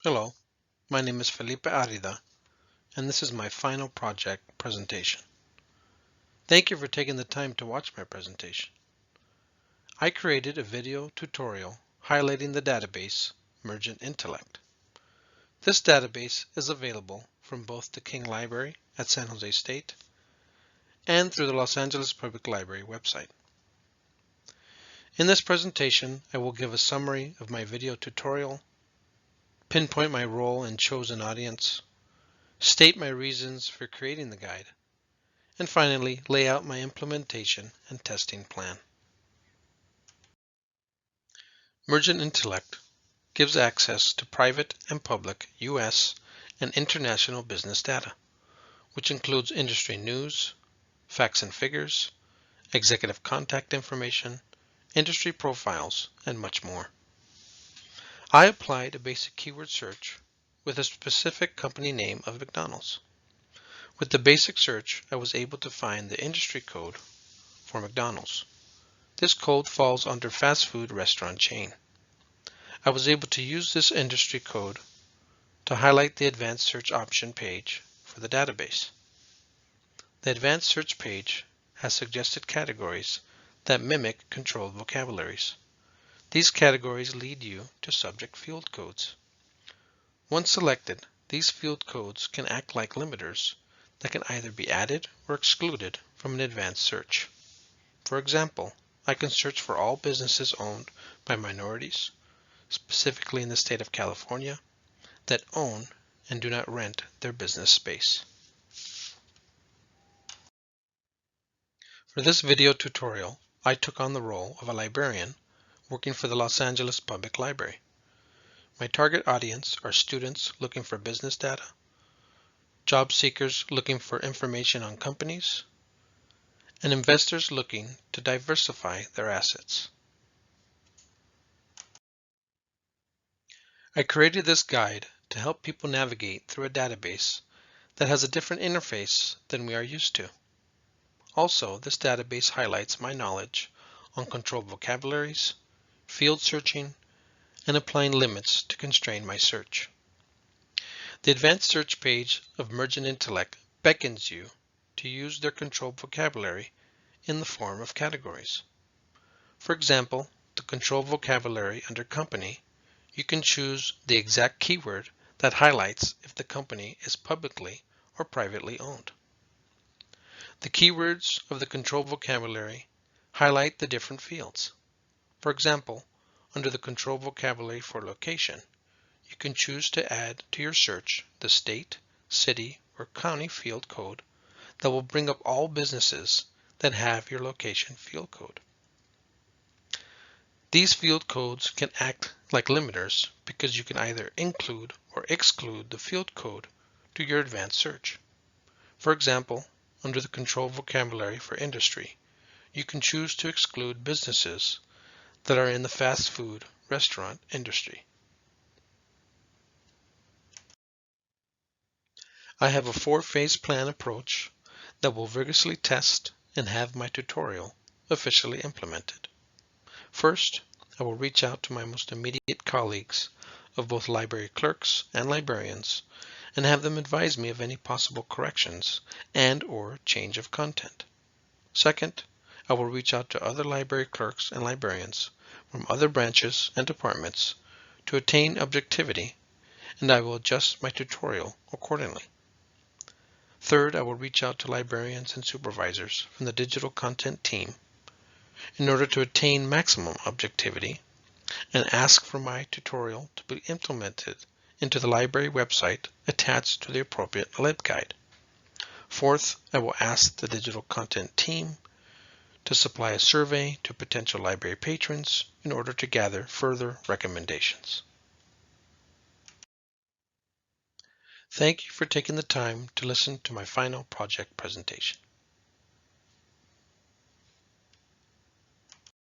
Hello, my name is Felipe Arida, and this is my final project presentation. Thank you for taking the time to watch my presentation. I created a video tutorial highlighting the database Mergent Intellect. This database is available from both the King Library at San Jose State and through the Los Angeles Public Library website. In this presentation, I will give a summary of my video tutorial, pinpoint my role and chosen audience, state my reasons for creating the guide, and finally, lay out my implementation and testing plan. Mergent Intellect gives access to private and public U.S. and international business data, which includes industry news, facts and figures, executive contact information, industry profiles, and much more. I applied a basic keyword search with a specific company name of McDonald's. With the basic search, I was able to find the industry code for McDonald's. This code falls under fast food restaurant chain. I was able to use this industry code to highlight the advanced search option page for the database. The advanced search page has suggested categories that mimic controlled vocabularies. These categories lead you to subject field codes. Once selected, these field codes can act like limiters that can either be added or excluded from an advanced search. For example, I can search for all businesses owned by minorities, specifically in the state of California, that own and do not rent their business space. For this video tutorial, I took on the role of a librarian working for the Los Angeles Public Library. My target audience are students looking for business data, job seekers looking for information on companies, and investors looking to diversify their assets. I created this guide to help people navigate through a database that has a different interface than we are used to. Also, this database highlights my knowledge on controlled vocabularies, field searching, and applying limits to constrain my search. The advanced search page of Mergent Intellect beckons you to use their controlled vocabulary in the form of categories. For example, the controlled vocabulary under company, you can choose the exact keyword that highlights if the company is publicly or privately owned. The keywords of the controlled vocabulary highlight the different fields. For example, under the controlled vocabulary for location, you can choose to add to your search the state, city, or county field code that will bring up all businesses that have your location field code. These field codes can act like limiters because you can either include or exclude the field code to your advanced search. For example, under the controlled vocabulary for industry, you can choose to exclude businesses that are in the fast food restaurant industry. I have a 4-phase plan approach that will vigorously test and have my tutorial officially implemented. First, I will reach out to my most immediate colleagues of both library clerks and librarians and have them advise me of any possible corrections and/or change of content. Second, I will reach out to other library clerks and librarians from other branches and departments to attain objectivity, and I will adjust my tutorial accordingly. Third, I will reach out to librarians and supervisors from the digital content team in order to attain maximum objectivity and ask for my tutorial to be implemented into the library website attached to the appropriate LibGuide. Fourth, I will ask the digital content team to supply a survey to potential library patrons in order to gather further recommendations. Thank you for taking the time to listen to my final project presentation.